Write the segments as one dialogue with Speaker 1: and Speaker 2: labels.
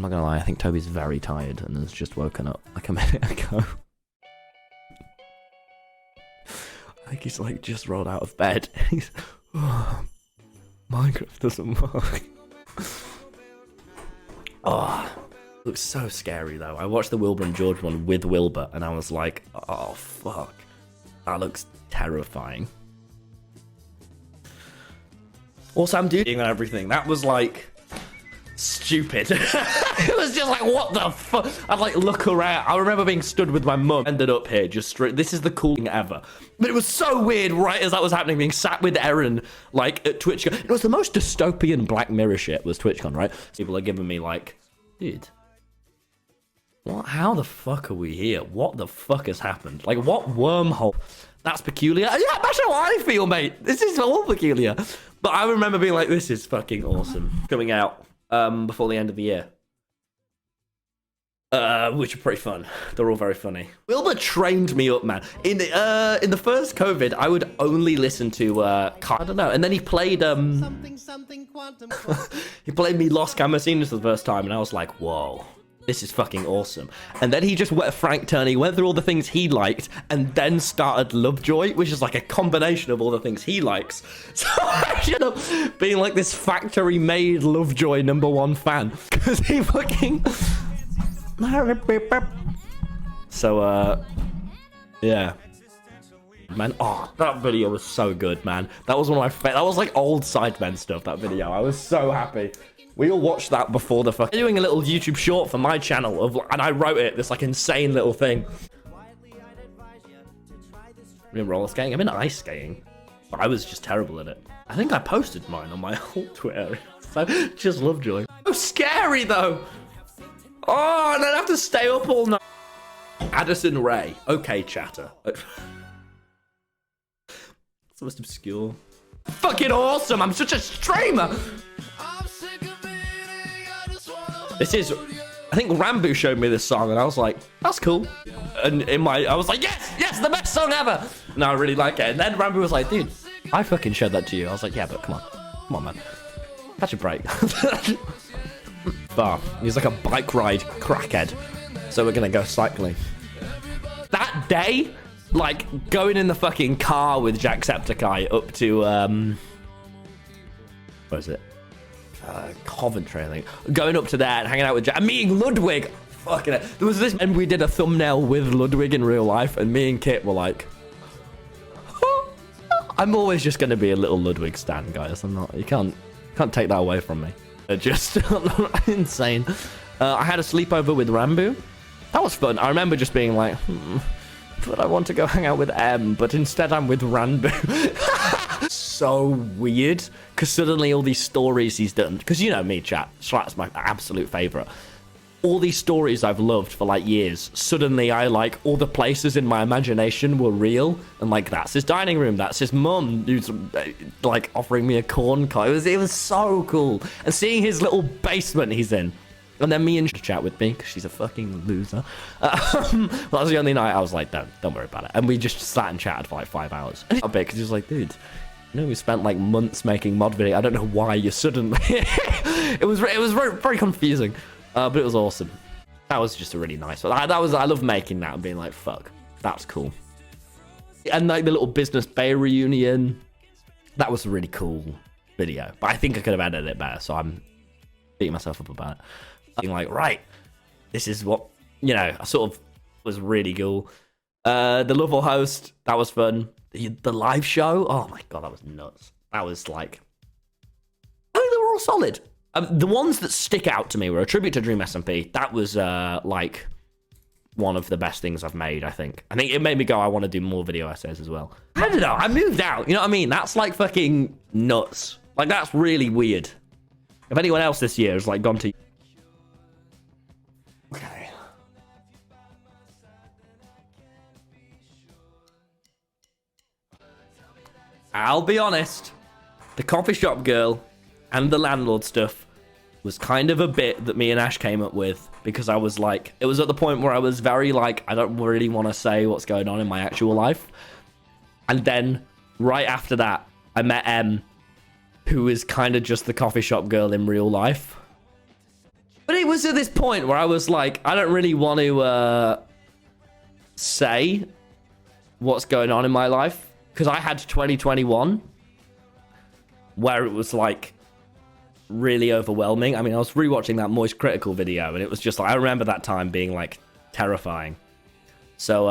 Speaker 1: I'm not gonna lie, I think Toby's very tired and has just woken up like a minute ago. I think he's like just rolled out of bed. He's Minecraft doesn't work. Oh, looks so scary though. I watched the Wilbur and George one with Wilbur and I was like, oh fuck, that looks terrifying. Also, I'm doing everything. That was like stupid. It was just like, what the fuck? I'd like look around. I remember being stood with my mum, ended up here just straight. This is the coolest thing ever. But it was so weird right as that was happening, being sat with Erin like at TwitchCon. It was the most dystopian Black Mirror shit was TwitchCon, right? People are giving me like, dude, what? How the fuck are we here? What the fuck has happened? Like, what wormhole? That's peculiar. Yeah, that's how I feel, mate. This is all peculiar. But I remember being like, this is fucking awesome. Coming out before the end of the year. Which are pretty fun. They're all very funny. Wilbur trained me up, man. In the first COVID, I would only listen to I don't know. And then he played something quantum. He played me Los Camasinos for the first time, and I was like, whoa. This is fucking awesome. And then he just went Frank Turney, went through all the things he liked, and then started Lovejoy, which is like a combination of all the things he likes. So I ended up being like this factory-made Lovejoy #1 fan. Because he fucking... So, yeah. Man, oh, that video was so good, man. That was one of my favorite. That was like old Sidemen stuff, that video. I was so happy. We all watched that before the fuck. Doing a little YouTube short for my channel and I wrote it, this like insane little thing. I'm in roller skating. I'm in ice skating. But I was just terrible at it. I think I posted mine on my old Twitter. So just Lovejoy. So scary though. Oh, and I'd have to stay up all night. Addison Ray. Okay, chatter. It's the most obscure. Fucking awesome. I'm such a streamer. This is, I think Rambo showed me this song and I was like, that's cool. And I was like, yes, the best song ever. And I really like it. And then Rambo was like, dude, I fucking showed that to you. I was like, yeah, but come on, man. Catch a break. Bar. He's like a bike ride crackhead. So we're gonna go cycling. That day, like going in the fucking car with Jacksepticeye up to, what is it? Coventry, I think. Going up to there and hanging out with Jack and meeting Ludwig. Fucking it. There was this, and we did a thumbnail with Ludwig in real life, and me and Kit were like, I'm always just gonna be a little Ludwig stan, guys. I'm not. You can't take that away from me. Just insane. I had a sleepover with Rambo. That was fun. I remember just being like, but I want to go hang out with M, but instead I'm with Rambo. So weird, because suddenly all these stories he's done, because you know me, chat, Schlatt's my absolute favorite. All these stories I've loved for like years, suddenly I like all the places in my imagination were real, and like that's his dining room, that's his mum who's like offering me a corn cob. It was so cool, and seeing his little basement he's in, and then me and chat with me because she's a fucking loser. Well, that was the only night I was like, don't worry about it, and we just sat and chatted for like 5 hours. A bit because he was like, dude. You know, we spent like months making mod video. I don't know why you suddenly. it was very confusing, but it was awesome. That was just a really nice one. I love making that and being like, fuck, that's cool. And like the little Business Bay reunion, that was a really cool video. But I think I could have edited it better, so I'm beating myself up about it. Being like, right, this is what I sort of was really cool. The Lovell host, that was fun. The live show, oh my god, that was nuts. That was like, I think they were all solid. The ones that stick out to me were a tribute to Dream SMP. That was like one of the best things I've made. I think it made me go, I want to do more video essays as well. I don't know, I moved out, you know what I mean? That's like fucking nuts. Like that's really weird. If anyone else this year has like gone to, okay, I'll be honest, the coffee shop girl and the landlord stuff was kind of a bit that me and Ash came up with, because I was like, it was at the point where I was very like, I don't really want to say what's going on in my actual life. And then right after that, I met M, who is kind of just the coffee shop girl in real life. But it was at this point where I was like, I don't really want to say what's going on in my life, because I had 2021 where it was like really overwhelming. I mean, I was rewatching that Moist Critical video, and it was just like, I remember that time being like terrifying. So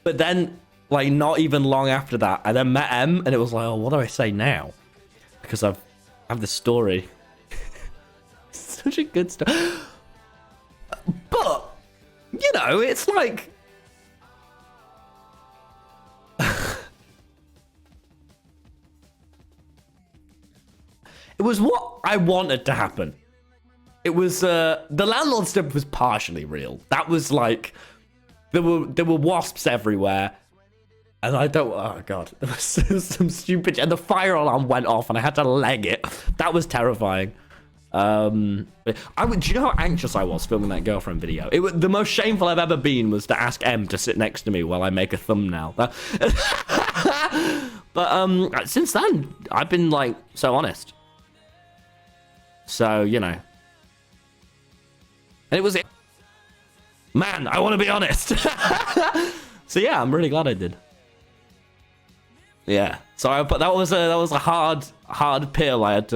Speaker 1: but then like not even long after that, I then met M, and it was like, oh, what do I say now? Because I have this story. Such a good story. But you know, it's like it was what I wanted to happen. It was the landlord stuff was partially real. That was like there were wasps everywhere, and I don't. Oh god, there was some stupid. And the fire alarm went off, and I had to leg it. That was terrifying. Do you know how anxious I was filming that girlfriend video? The most shameful I've ever been was to ask M to sit next to me while I make a thumbnail. But since then, I've been like so honest. So, you know. And it was... Man, I want to be honest. So, yeah, I'm really glad I did. Yeah. So, that was a hard pill I had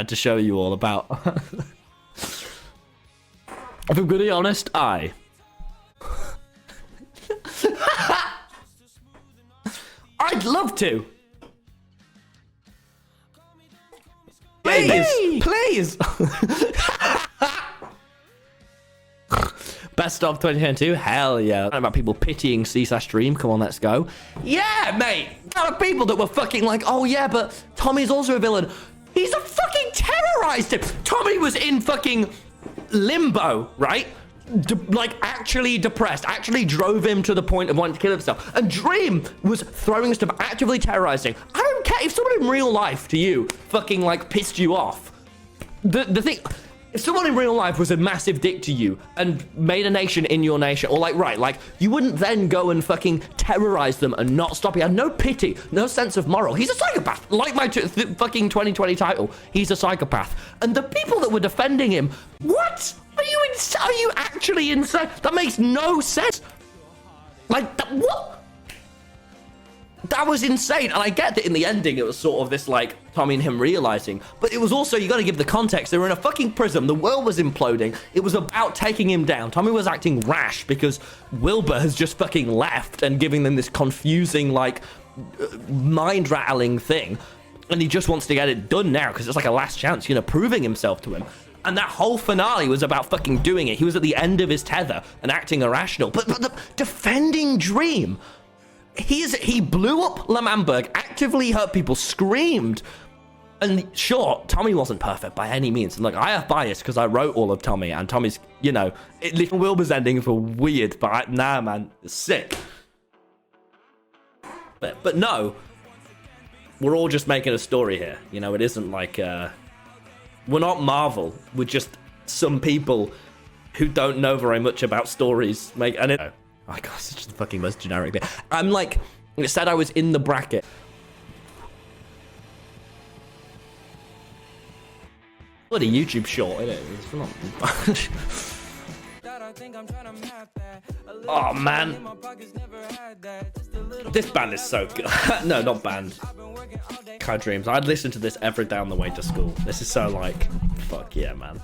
Speaker 1: to show you all about. If I'm going to be honest, I'd love to. Please. Best of 2022? Hell yeah. About people pitying C/Stream. Come on, let's go. Yeah, mate. There are people that were fucking like, oh yeah, but Tommy's also a villain. He's a fucking terrorized him. Tommy was in fucking limbo, right? Like actually depressed, actually drove him to the point of wanting to kill himself. And Dream was throwing stuff, actively terrorizing. I don't care if someone in real life to you fucking like pissed you off. The thing, if someone in real life was a massive dick to you and made a nation in your nation, or like, right, like you wouldn't then go and fucking terrorize them and not stop. He had no pity, no sense of moral. He's a psychopath. Like my fucking 2020 title, he's a psychopath. And the people that were defending him, what? Are you actually insane? That makes no sense. Like, what? That was insane. And I get that in the ending, it was sort of this, like, Tommy and him realizing. But it was also, you got to give the context. They were in a fucking prison. The world was imploding. It was about taking him down. Tommy was acting rash because Wilbur has just fucking left and giving them this confusing, like, mind-rattling thing. And he just wants to get it done now because it's like a last chance, you know, proving himself to him. And that whole finale was about fucking doing it. He was at the end of his tether and acting irrational. But the defending Dream, he blew up L'Manberg, actively hurt people, screamed. And sure, Tommy wasn't perfect by any means. And like, I have bias because I wrote all of Tommy, and Tommy's, you know, Little Wilbur's endings were weird, but nah, man, it's sick. But no, we're all just making a story here. You know, it isn't like we're not Marvel. We're just some people who don't know very much about stories. Oh my god, it's just the fucking most generic thing. I'm like, it said I was in the bracket. What a YouTube short, isn't it? It's not... Oh man, this band is so good. No, not band. Kai Dreams. I'd listen to this every day on the way to school. This is so like, fuck yeah, man.